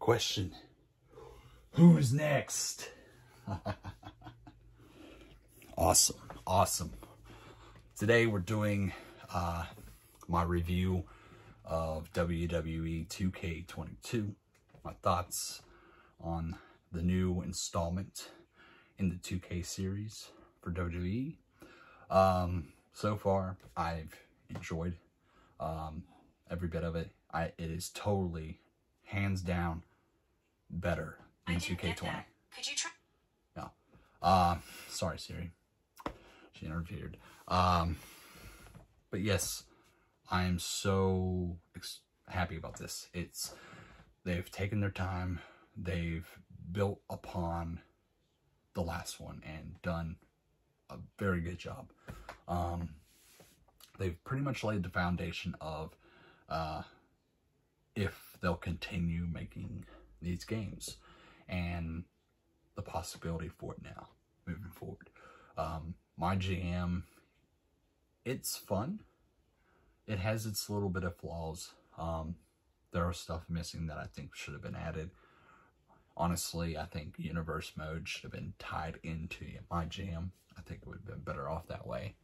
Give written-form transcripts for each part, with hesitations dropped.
question. Who's next? Awesome. Today we're doing my review of WWE 2K22. My thoughts on the new installment in the 2K series for WWE. So far, I've enjoyed every bit of it. It is totally, hands down, better than 2K20. Could you try? No. Sorry, Siri. She interfered. But yes, I am so happy about this. They've taken their time. They've built upon the last one and done a very good job. They've pretty much laid the foundation of if they'll continue making these games and the possibility for it now moving forward. My GM, it's fun. It has its little bit of flaws. There are stuff missing that I think should have been added. Honestly, I think universe mode should have been tied into my GM. I think it would have been better off that way.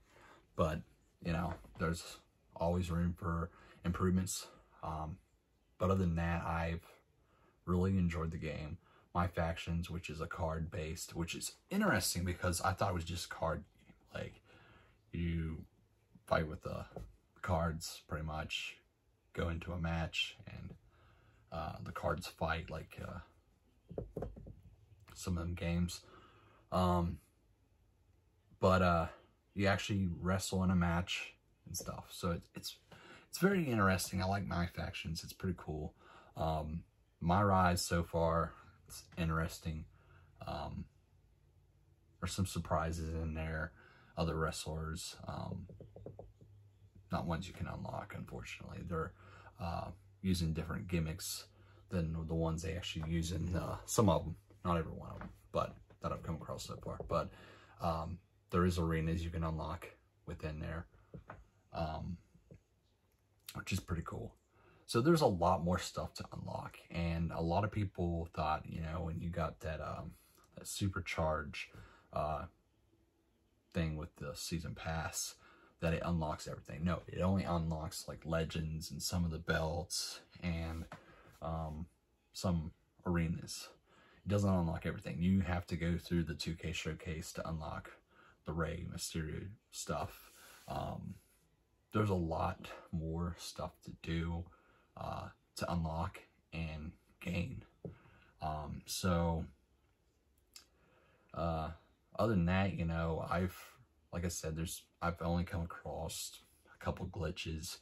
But, you know, there's always room for improvements. But other than that, I've really enjoyed the game. My Factions, which is a card-based, which is interesting because I thought it was just card. Like, you fight with the cards, pretty much, go into a match, and the cards fight, like some of them games. But you actually wrestle in a match and stuff. So it's very interesting. I like My Factions. It's pretty cool. My Rise so far, it's interesting. There's some surprises in there. Other wrestlers, not ones you can unlock, unfortunately. They're using different gimmicks than the ones they actually use in some of them. Not every one of them, but that I've come across so far. But there is arenas you can unlock within there, which is pretty cool. So there's a lot more stuff to unlock, and a lot of people thought, you know, when you got that that supercharge thing with the season pass, that it unlocks everything. No, it only unlocks like legends and some of the belts and some arenas. It doesn't unlock everything. You have to go through the 2K showcase to unlock the Rey Mysterio stuff. There's a lot more stuff to do to unlock and gain. Other than that, you know, like I said, I've only come across a couple glitches,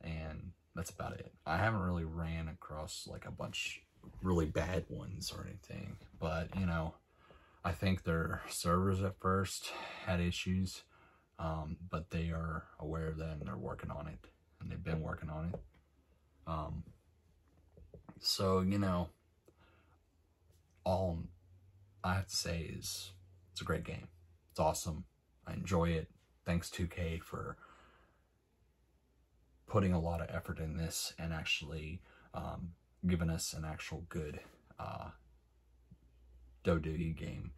and that's about it. I haven't really ran across like a bunch really bad ones or anything, but you know, I think their servers at first had issues, but they are aware of that and they're working on it, and they've been working on it. So, you know, all I have to say is it's a great game. It's awesome. I enjoy it. Thanks 2K for putting a lot of effort in this and actually giving us an actual good WWE game.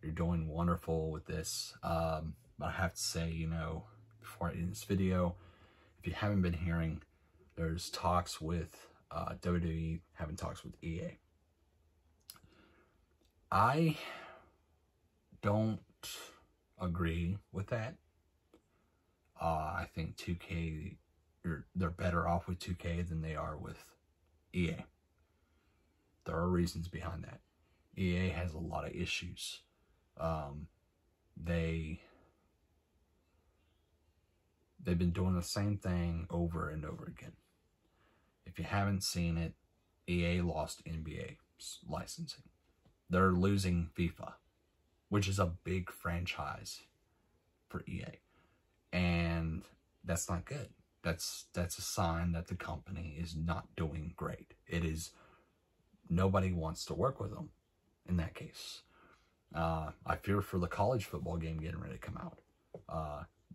You're doing wonderful with this. But I have to say, you know, before I end this video, if you haven't been hearing, there's talks with WWE having talks with EA. I don't agree with that. I think 2K, they're better off with 2K than they are with EA. There are reasons behind that. EA has a lot of issues. They've been doing the same thing over and over again. If you haven't seen it, EA lost NBA licensing. They're losing FIFA, which is a big franchise for EA. And that's not good. That's a sign that the company is not doing great. It is, nobody wants to work with them in that case. I fear for the college football game getting ready to come out.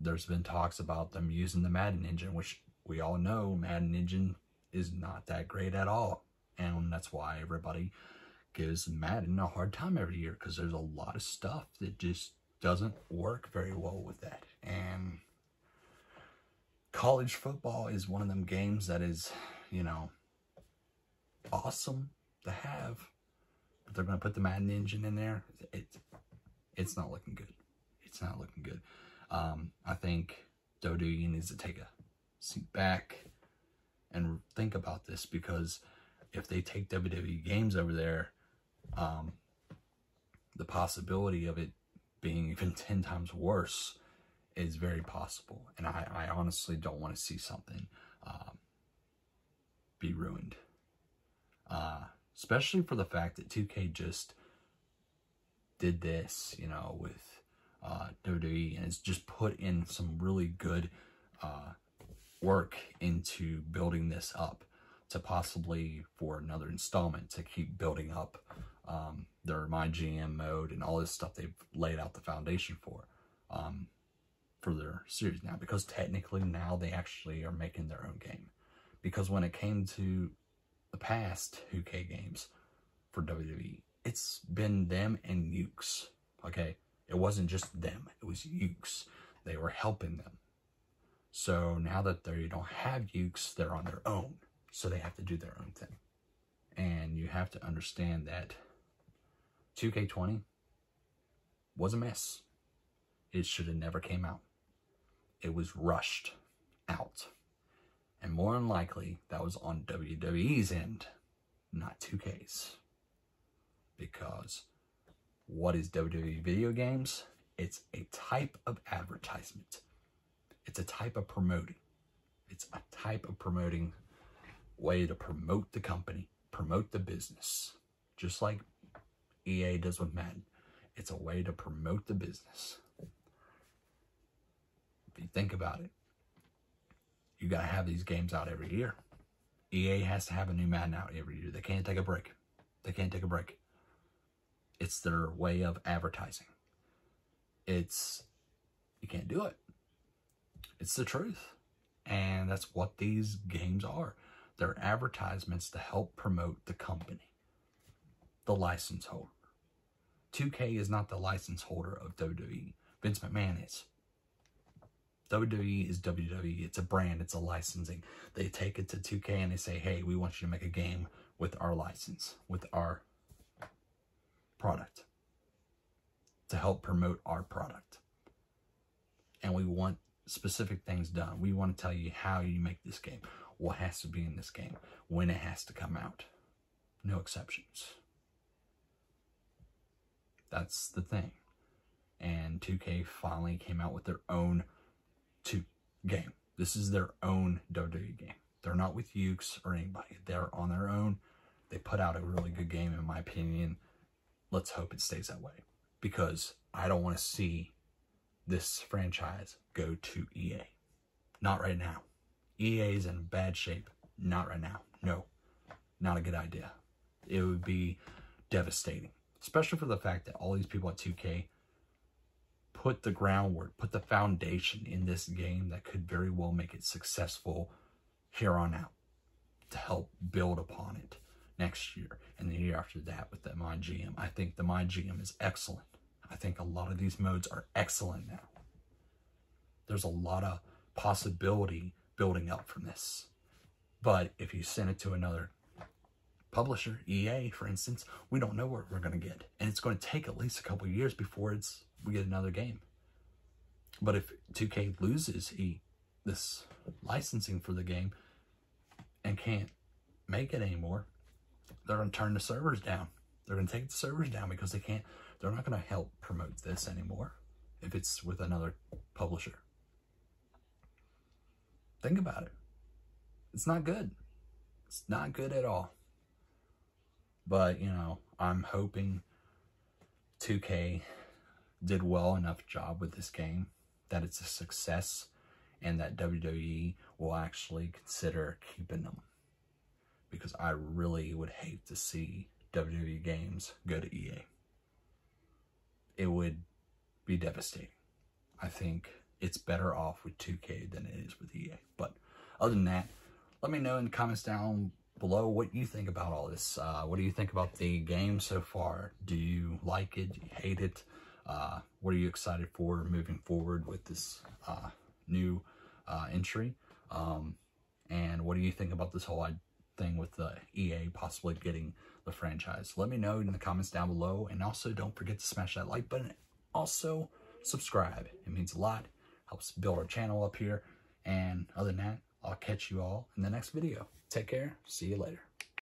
There's been talks about them using the Madden engine, which we all know Madden engine is not that great at all. And that's why everybody gives Madden a hard time every year, because there's a lot of stuff that just doesn't work very well with that. And college football is one of them games that is, you know, awesome to have, but they're going to put the Madden engine in there. It's not looking good. It's not looking good. I think WWE needs to take a seat back and think about this, because if they take WWE games over there, the possibility of it being even 10 times worse is very possible. And I honestly don't want to see something be ruined. Especially for the fact that 2K just did this, you know, with WWE, and it's just put in some really good work into building this up to possibly for another installment to keep building up their My GM mode and all this stuff they've laid out the foundation for their series now, because technically now they actually are making their own game. Because when it came to the past 2K games for WWE, it's been them and Ukes, okay? It wasn't just them, it was Ukes. They were helping them. So now that they don't have Ukes, they're on their own. So they have to do their own thing. And you have to understand that 2K20 was a mess. It should have never came out. It was rushed out. And more than likely, that was on WWE's end, not 2K's. Because what is WWE video games? It's a type of advertisement. It's a type of promoting. It's a type of promoting way to promote the company, promote the business. Just like EA does with Madden. It's a way to promote the business. If you think about it, you gotta have these games out every year. EA has to have a new Madden out every year. They can't take a break. They can't take a break. It's their way of advertising. You can't do it. It's the truth. And that's what these games are. They're advertisements to help promote the company, the license holder. 2K is not the license holder of WWE. Vince McMahon is. WWE is WWE. It's a brand. It's a licensing. They take it to 2K and they say, hey, we want you to make a game with our license, with our product, to help promote our product. And we want specific things done. We want to tell you how you make this game, what has to be in this game, when it has to come out. No exceptions. That's the thing. And 2K finally came out with their own game. This is their own WWE game. They're not with Ukes or anybody. They're on their own. They put out a really good game, in my opinion. Let's hope it stays that way, because I don't want to see this franchise go to EA. Not right now. EA is in bad shape. Not right now. No, not a good idea. It would be devastating, especially for the fact that all these people at 2K put the groundwork, put the foundation in this game that could very well make it successful here on out, to help build upon it next year and the year after that with the My GM. I think the My GM is excellent. I think a lot of these modes are excellent now. There's a lot of possibility building up from this. But if you send it to another publisher, EA, for instance, we don't know what we're going to get. And it's going to take at least a couple of years before we get another game. But if 2K loses this licensing for the game and can't make it anymore, they're going to turn the servers down. They're going to take the servers down because they're not going to help promote this anymore if it's with another publisher. Think about it. It's not good. It's not good at all. But, you know, I'm hoping 2K did well enough job with this game that it's a success, and that WWE will actually consider keeping them. Because I really would hate to see WWE games go to EA. It would be devastating. I think it's better off with 2K than it is with EA. But other than that, let me know in the comments down below what you think about all this. What do you think about the game so far? Do you like it? Do you hate it? What are you excited for moving forward with this new entry? And what do you think about this whole thing with the EA possibly getting the franchise? Let me know in the comments down below. And also don't forget to smash that like button. Also subscribe. It means a lot. Helps build our channel up here. And other than that, I'll catch you all in the next video. Take care. See you later.